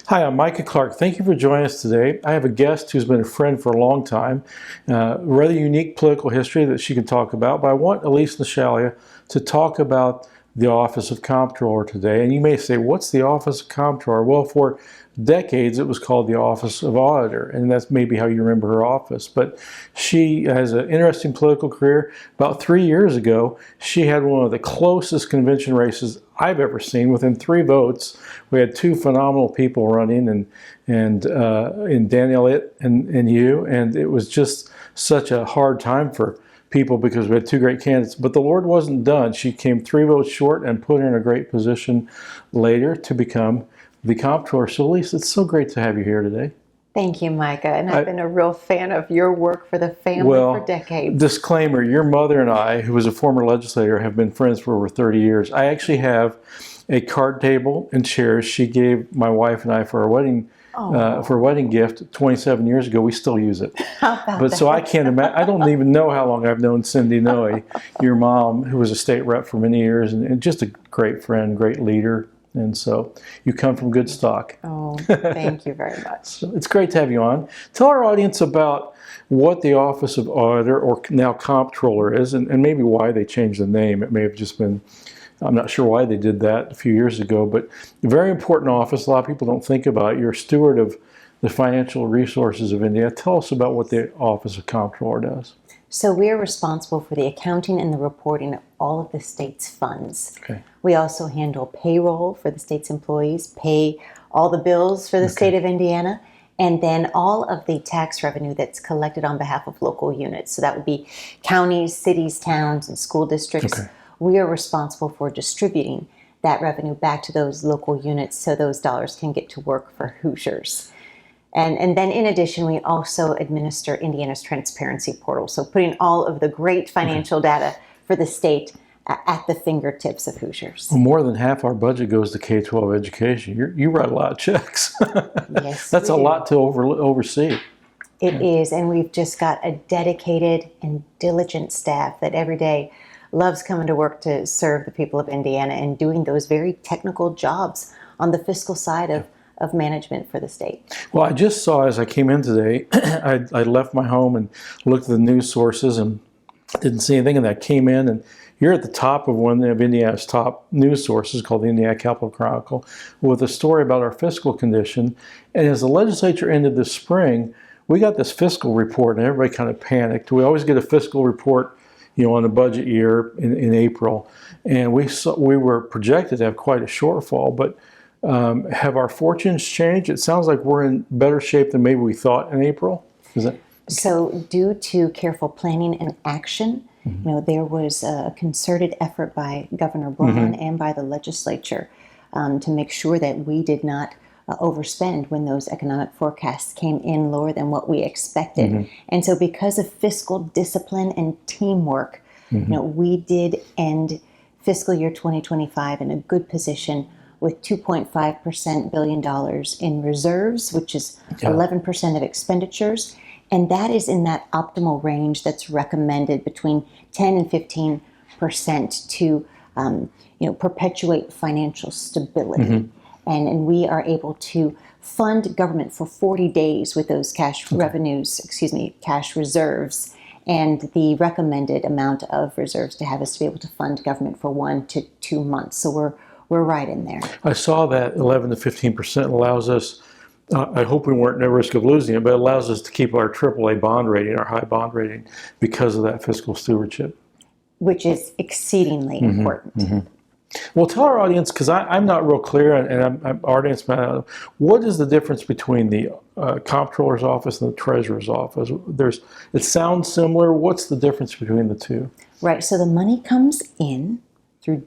Hi, I'm Micah Clark. Thank you for joining us today. I have a guest who's been a friend for a long time, rather unique political history that she can talk about, but I want Elise Nieshalla to talk about the Office of Comptroller today. And you may say, what's the Office of Comptroller? Well, for decades it was called the Office of Auditor, and that's maybe how you remember her office. But she has an interesting political career. About 3 years ago, she had one of the closest convention races I've ever seen. Within 3 votes, we had 2 phenomenal people running, and Dan Elliott and you, and it was just such a hard time for people because we had 2 great candidates. But the Lord wasn't done. She came 3 votes short and put her in a great position later to become the comptroller. So Elise, it's so great to have you here today. Thank you, Micah. And I've been a real fan of your work for the family for decades. Disclaimer, your mother and I, who was a former legislator, have been friends for over 30 years. I actually have a card table and chairs she gave my wife and I for our wedding for a wedding gift 27 years ago. We still use it. So I can't imagine. I don't even know how long I've known Cindy Noe, your mom, who was a state rep for many years, and just a great friend, great leader. And so you come from good stock. Oh, thank you very much. So it's great to have you on. Tell our audience about what the Office of Auditor, or now Comptroller, is, and maybe why they changed the name. It may have just been, I'm not sure why they did that a few years ago, but a very important office. A lot of people don't think about it. You're a steward of the financial resources of India. Tell us about what the Office of Comptroller does. So we are responsible for the accounting and the reporting of all of the state's funds. Okay. We also handle payroll for the state's employees, pay all the bills for the state of Indiana, and then all of the tax revenue that's collected on behalf of local units. So that would be counties, cities, towns, and school districts. Okay. We are responsible for distributing that revenue back to those local units so those dollars can get to work for Hoosiers. And then in addition, we also administer Indiana's transparency portal. So putting all of the great financial data for the state at the fingertips of Hoosiers. Well, more than half our budget goes to K-12 education. You write a lot of checks. Yes, That's a lot to oversee. It is, and we've just got a dedicated and diligent staff that every day loves coming to work to serve the people of Indiana and doing those very technical jobs on the fiscal side of management for the state. Well, I just saw as I came in today, I left my home and looked at the news sources and didn't see anything, and I came in, and you're at the top of one of Indiana's top news sources called the Indiana Capital Chronicle with a story about our fiscal condition. And as the legislature ended this spring, we got this fiscal report, and everybody kind of panicked. We always get a fiscal report, on a budget year in April, and we were projected to have quite a shortfall, but have our fortunes changed? It sounds like we're in better shape than maybe we thought in April. Is that? So due to careful planning and action, there was a concerted effort by Governor Braun and by the legislature to make sure that we did not overspend when those economic forecasts came in lower than what we expected. And so because of fiscal discipline and teamwork, we did end fiscal year 2025 in a good position with $2.5 billion in reserves, which is 11% of expenditures. And that is in that optimal range that's recommended between 10 and 15% to perpetuate financial stability. And we are able to fund government for 40 days with those cash reserves, and the recommended amount of reserves to have is to be able to fund government for 1 to 2 months. So we're right in there. I saw that 11 to 15% allows us, I hope we weren't at risk of losing it, but it allows us to keep our AAA bond rating, our high bond rating, because of that fiscal stewardship. Which is exceedingly important. Well, tell our audience, because I'm not real clear, and our audience, what is the difference between the Comptroller's office and the Treasurer's office? It sounds similar. What's the difference between the two? Right. So the money comes in through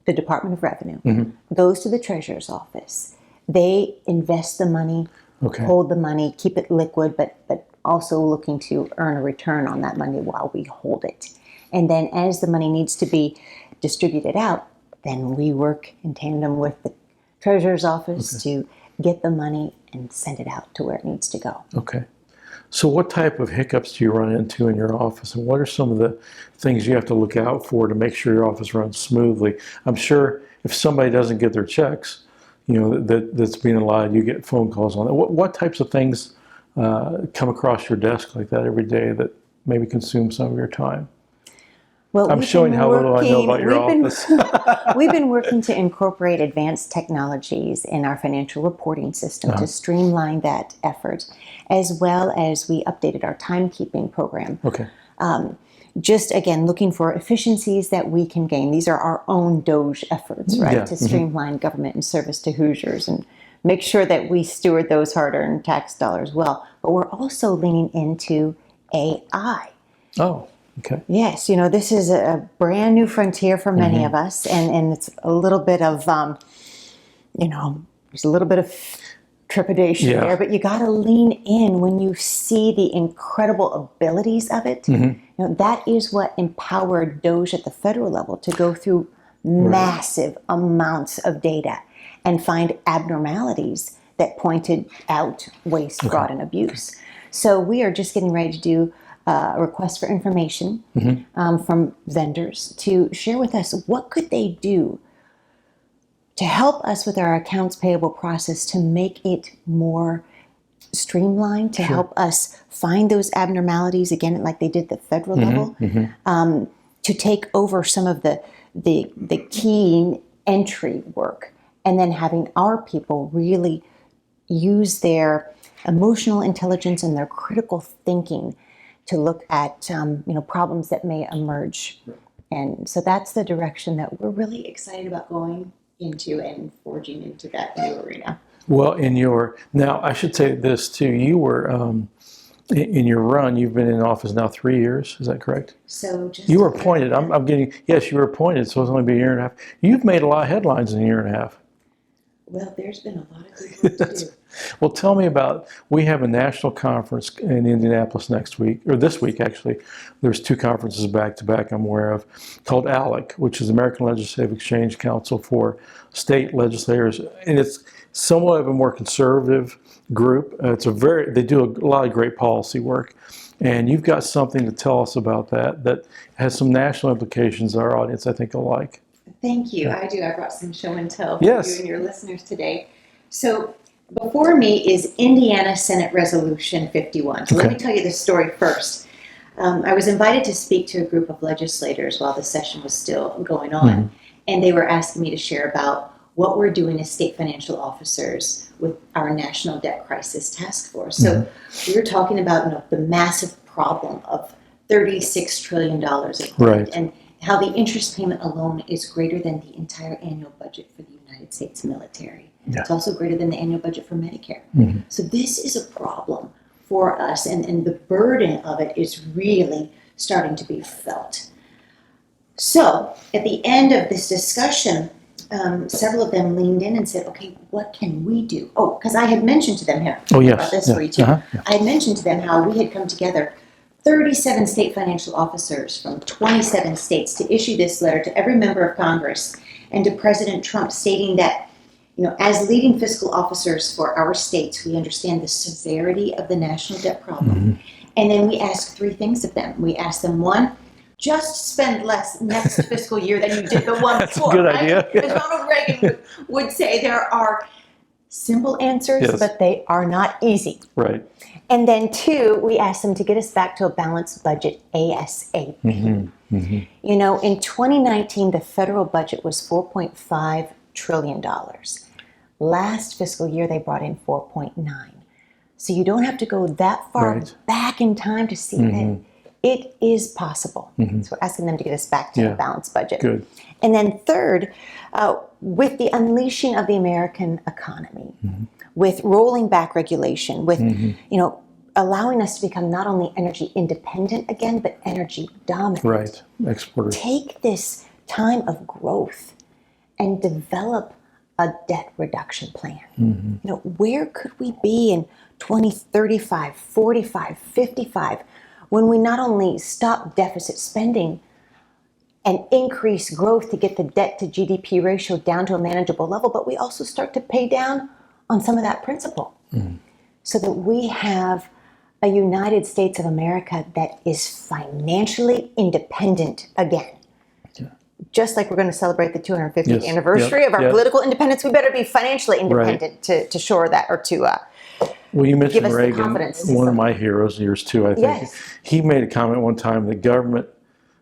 the Department of Revenue, goes to the Treasurer's office. They invest the money, hold the money, keep it liquid, but also looking to earn a return on that money while we hold it. And then as the money needs to be distributed out, then we work in tandem with the Treasurer's office to get the money and send it out to where it needs to go. Okay. So what type of hiccups do you run into in your office, and what are some of the things you have to look out for to make sure your office runs smoothly? I'm sure if somebody doesn't get their checks, that's being allowed. You get phone calls on that. What types of things come across your desk like that every day that maybe consume some of your time? Well, I'm showing how little I know about your office. We've been working to incorporate advanced technologies in our financial reporting system to streamline that effort, as well as we updated our timekeeping program. Okay. Just again, looking for efficiencies that we can gain. These are our own Doge efforts, right? Yeah. To streamline government and service to Hoosiers and make sure that we steward those hard-earned tax dollars well. But we're also leaning into AI. Oh, okay. Yes, this is a brand new frontier for many of us, and it's a little bit of, there's a little bit of trepidation there, but you got to lean in when you see the incredible abilities of it. That is what empowered Doge at the federal level to go through massive amounts of data and find abnormalities that pointed out waste, fraud, and abuse. So we are just getting ready to do a request for information from vendors to share with us what could they do to help us with our accounts payable process to make it more streamlined, to help us find those abnormalities, again, like they did at the federal level, to take over some of the key entry work, and then having our people really use their emotional intelligence and their critical thinking to look at problems that may emerge. And so that's the direction that we're really excited about going into and forging into that new arena. Well, now I should say this too. You were in your run. You've been in office now 3 years. Is that correct? So just you were appointed. I'm getting yes. You were appointed. So it's only been a year and a half. You've made a lot of headlines in a year and a half. Well, there's been a lot of good work to do. Well, tell me about, we have a national conference in Indianapolis next week, or this week actually. There's 2 conferences back to back I'm aware of, called ALEC, which is the American Legislative Exchange Council for State Legislators. And it's somewhat of a more conservative group. They do a lot of great policy work. And you've got something to tell us about that has some national implications that our audience, I think, will like. Thank you. I do. I brought some show and tell for Yes. you and your listeners today. So before me is Indiana Senate Resolution 51. So let me tell you this story first. I was invited to speak to a group of legislators while the session was still going on, and they were asking me to share about what we're doing as state financial officers with our National Debt Crisis Task Force. So we were talking about the massive problem of $36 trillion of debt, and how the interest payment alone is greater than the entire annual budget for the United States military. Yeah. It's also greater than the annual budget for Medicare. So this is a problem for us, and the burden of it is really starting to be felt. So at the end of this discussion, several of them leaned in and said, okay, what can we do? Oh, because I had mentioned to them here, about this for you too. I had mentioned to them how we had come together 37 state financial officers from 27 states to issue this letter to every member of Congress and to President Trump, stating that, as leading fiscal officers for our states, we understand the severity of the national debt problem. And then we asked 3 things of them. We asked them, 1, just spend less next fiscal year than you did the one That's before. That's a good idea. As Ronald Reagan would say, there are simple answers, but they are not easy. Right. And then 2, we asked them to get us back to a balanced budget ASAP. In 2019, the federal budget was $4.5 trillion. Last fiscal year, they brought in 4.9. So you don't have to go that far back in time to see that it is possible. So we're asking them to get us back to a balanced budget. Good. And then 3rd, with the unleashing of the American economy, with rolling back regulation, with allowing us to become not only energy independent again, but energy dominant. Right, exporters. Take this time of growth and develop a debt reduction plan. Where could we be in 2035, 45, 55, when we not only stop deficit spending and increase growth to get the debt to GDP ratio down to a manageable level, but we also start to pay down on some of that principal so that we have a United States of America that is financially independent again. just like we're going to celebrate the 250th Yes. anniversary Yep. of our Yep. political independence, we better be financially independent to shore that, or to Well, you mentioned us the Reagan, confidence to one of some- my heroes, yours too, I think. Yes. He made a comment one time that government,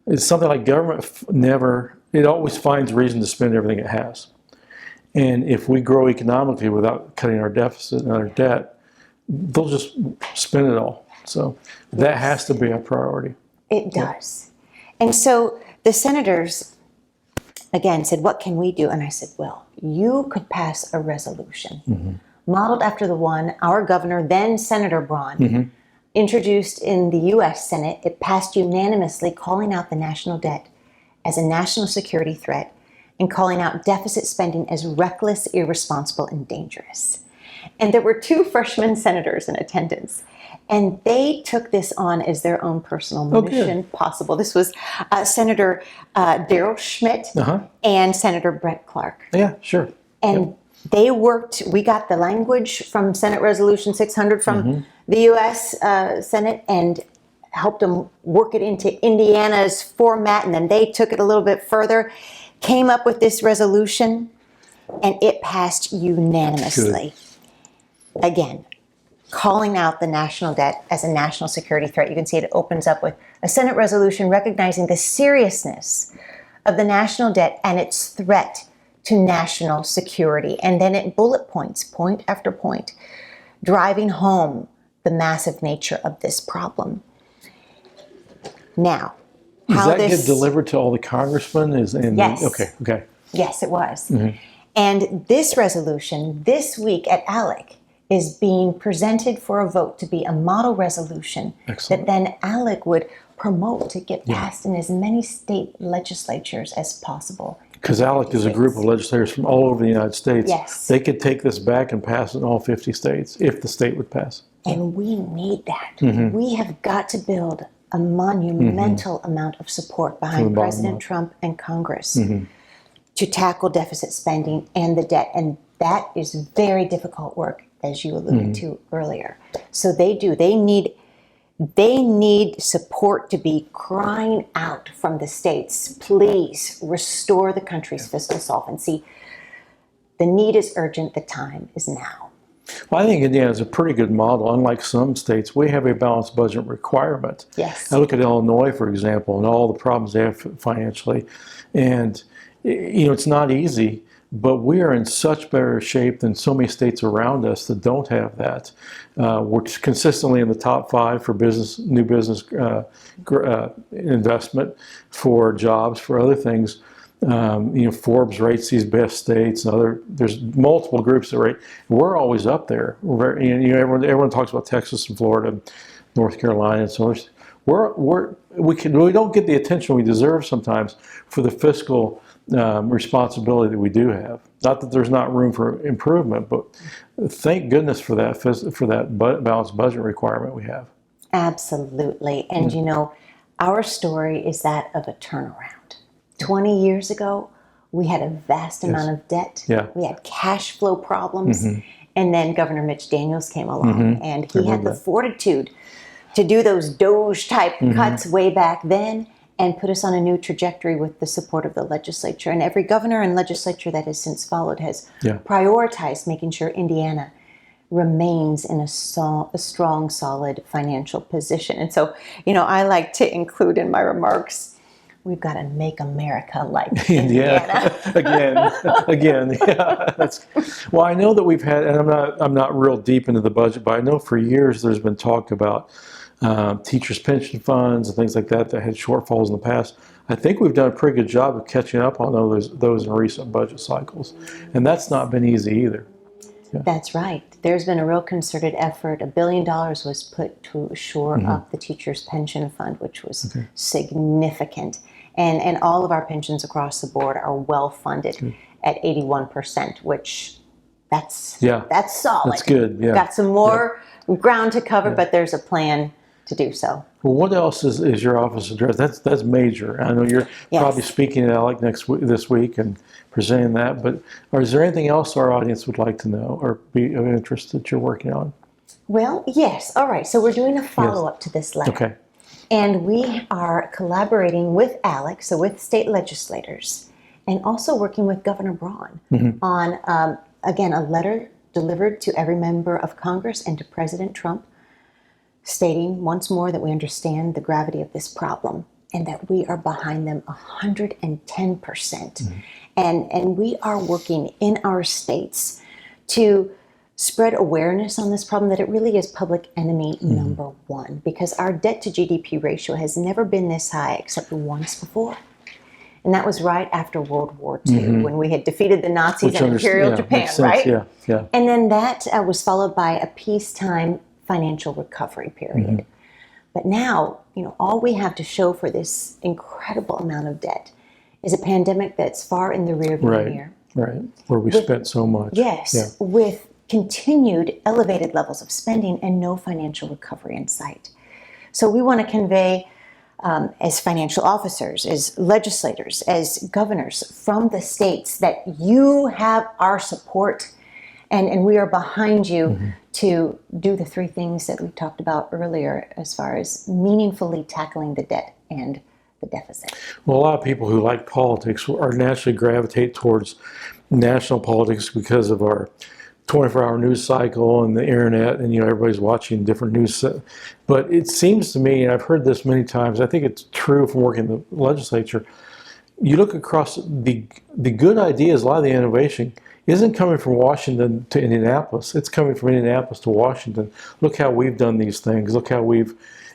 it's something like government never, it always finds reason to spend everything it has. And if we grow economically without cutting our deficit and our debt, they'll just spend it all. So that has to be a priority. It does. And so the senators, again, said, what can we do? And I said, well, you could pass a resolution modeled after the one our governor, then Senator Braun, introduced in the U.S. Senate. It passed unanimously, calling out the national debt as a national security threat and calling out deficit spending as reckless, irresponsible, and dangerous. And there were 2 freshman senators in attendance. And they took this on as their own personal mission possible. This was Senator Daryl Schmidt and Senator Brett Clark. Yeah, sure. And they worked, we got the language from Senate Resolution 600 from the U.S. Senate and helped them work it into Indiana's format. And then they took it a little bit further, came up with this resolution, and it passed unanimously. Good. Again, calling out the national debt as a national security threat. You can see it opens up with a Senate resolution recognizing the seriousness of the national debt and its threat to national security. And then it bullet points, point after point, driving home the massive nature of this problem. Now, does that get delivered to all the congressmen? Yes. Okay. Yes, it was. And this resolution this week at ALEC is being presented for a vote to be a model resolution that then ALEC would promote to get passed in as many state legislatures as possible. Because ALEC is a group of legislators from all over the United States. Yes. They could take this back and pass it in all 50 states if the state would pass. And we need that. We have got to build a monumental amount of support behind President Trump and Congress to tackle deficit spending and the debt. And that is very difficult work, as you alluded to earlier. So they need support to be crying out from the states, please restore the country's fiscal solvency. The need is urgent, the time is now. Well, I think Indiana is a pretty good model. Unlike some states, we have a balanced budget requirement. Yes. I look at Illinois, for example, and all the problems they have financially. And, it's not easy, but we are in such better shape than so many states around us that don't have that. We're consistently in the top 5 for new business investment, for jobs, for other things. Forbes rates these best states, and there's multiple groups that rate. We're always up there. Everyone talks about Texas and Florida, North Carolina, and so we don't get the attention we deserve sometimes for the fiscal responsibility that we do have. Not that there's not room for improvement, but thank goodness for that balanced budget requirement we have. Absolutely. And our story is that of a turnaround. 20 years ago, we had a vast amount of debt. Yeah. We had cash flow problems. And then Governor Mitch Daniels came along and he had the fortitude to do those Doge type cuts way back then and put us on a new trajectory with the support of the legislature. And every governor and legislature that has since followed has prioritized making sure Indiana remains in a strong, solid financial position. And so, I like to include in my remarks, we've got to make America like Indiana. Again. Yeah. Well, I know that we've had, and I'm not real deep into the budget, but I know for years there's been talk about teachers' pension funds and things like that had shortfalls in the past. I think we've done a pretty good job of catching up on those in recent budget cycles, and that's not been easy either. Yeah. That's right. There's been a real concerted effort. $1 billion was put to shore up the teachers' pension fund, which was significant. And all of our pensions across the board are well funded at 81%, which that's solid. That's good. Yeah. Got some more ground to cover, but there's a plan to do so. Well, what else is your office address? That's major. I know you're probably speaking at ALEC this week and presenting that, but is there anything else our audience would like to know or be of interest that you're working on? Well, yes. All right. So we're doing a follow-up to this letter. Okay. And we are collaborating with ALEC, so with state legislators, and also working with Governor Braun on, again, a letter delivered to every member of Congress and to President Trump, stating once more that we understand the gravity of this problem and that we are behind them 110%. And we are working in our states to spread awareness on this problem, that it really is public enemy number one, because our debt to GDP ratio has never been this high except once before. And that was right after World War II, when we had defeated the Nazis and Imperial Japan, right? Yeah. And then that was followed by a peacetime financial recovery period. But now, all we have to show for this incredible amount of debt is a pandemic that's far in the rearview mirror. Right, where we spent so much. Yes, with continued elevated levels of spending and no financial recovery in sight. So we want to convey, as financial officers, as legislators, as governors from the states, that you have our support and we are behind you to do the three things that we talked about earlier as far as meaningfully tackling the debt and the deficit. Well, a lot of people who like politics are naturally gravitate towards national politics because of our 24-hour news cycle and the internet, and everybody's watching different news. But it seems to me, and I've heard this many times, I think it's true from working in the legislature, you look across the good ideas, a lot of the innovation isn't coming from Washington to Indianapolis. It's coming from Indianapolis to Washington. Look how we've done these things. Look how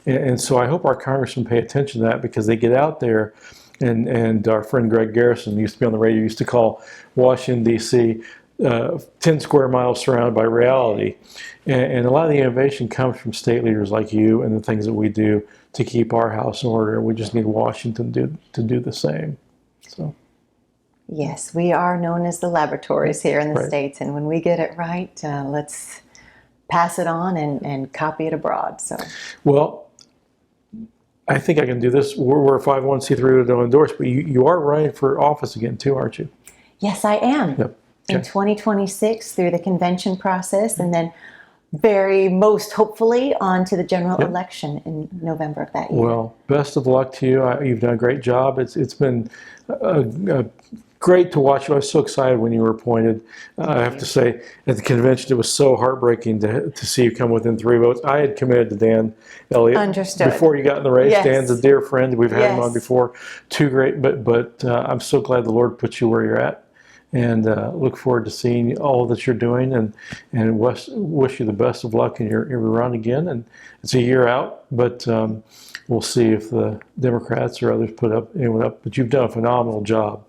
and so I hope our congressmen pay attention to that, because they get out there, and our friend Greg Garrison used to be on the radio, used to call Washington, D.C., 10 square miles surrounded by reality. And a lot of the innovation comes from state leaders like you and the things that we do to keep our house in order. We just need Washington to do the same. So. Yes, we are known as the laboratories here in the States, and when we get it right, let's pass it on and copy it abroad. So, well, I think I can do this. We're a 501c3 to endorse, but you are running for office again too, aren't you? Yes, I am. Yep. Okay. In 2026 through the convention process, and then most hopefully on to the general election in November of that year. Well, best of luck to you. You've done a great job. It's been great to watch you. I was so excited when you were appointed. I have to say, at the convention, it was so heartbreaking to see you come within 3 votes. I had committed to Dan Elliott. Understood. Before you got in the race. Yes. Dan's a dear friend. We've had him on before. Too great, but I'm so glad the Lord put you where you're at. And look forward to seeing all that you're doing, and wish you the best of luck in your run again. And it's a year out, but we'll see if the Democrats or others put anyone up. But you've done a phenomenal job,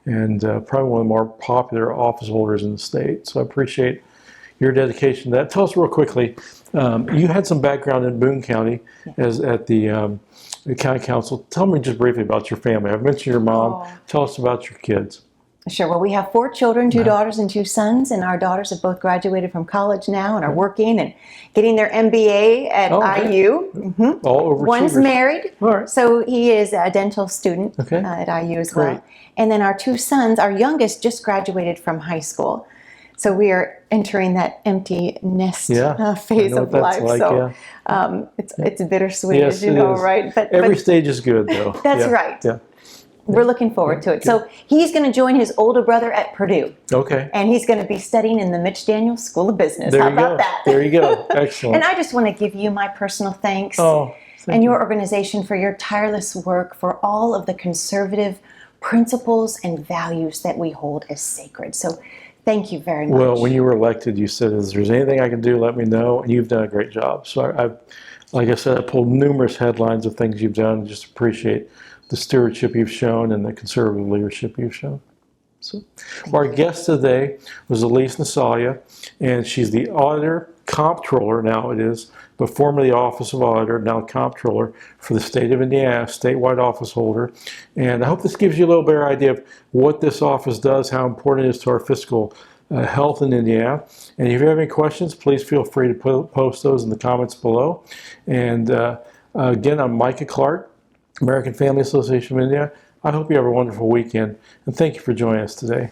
and probably one of the more popular office holders in the state. So I appreciate your dedication to that. Tell us real quickly, you had some background in Boone County as at the county council. Tell me just briefly about your family. I've mentioned your mom. Tell us about your kids. Sure. Well, we have 4 children, 2 daughters and 2 sons, and our daughters have both graduated from college now and are working and getting their MBA at IU. All over. One's married, all right. So he is a dental student at IU as well. And then our 2 sons, our youngest just graduated from high school. So we are entering that empty nest phase of life. It's bittersweet, as you know, right? But every stage is good, though. That's right. Yeah. We're looking forward to it. So he's going to join his older brother at Purdue. Okay. And he's going to be studying in the Mitch Daniels School of Business. How about that? There you go. Excellent. And I just want to give you my personal thanks and your organization for your tireless work, for all of the conservative principles and values that we hold as sacred. So thank you very much. Well, when you were elected, you said, if there's anything I can do, let me know. And you've done a great job. So like I said, I pulled numerous headlines of things you've done. Just appreciate the stewardship you've shown and the conservative leadership you've shown. So, our guest today was Elise Nieshalla, and she's the Auditor, Comptroller now it is, but formerly the Office of Auditor, now Comptroller for the state of Indiana, statewide office holder. And I hope this gives you a little better idea of what this office does, how important it is to our fiscal health in Indiana. And if you have any questions, please feel free to post those in the comments below. And again, I'm Micah Clark, American Family Association of India. I hope you have a wonderful weekend, and thank you for joining us today.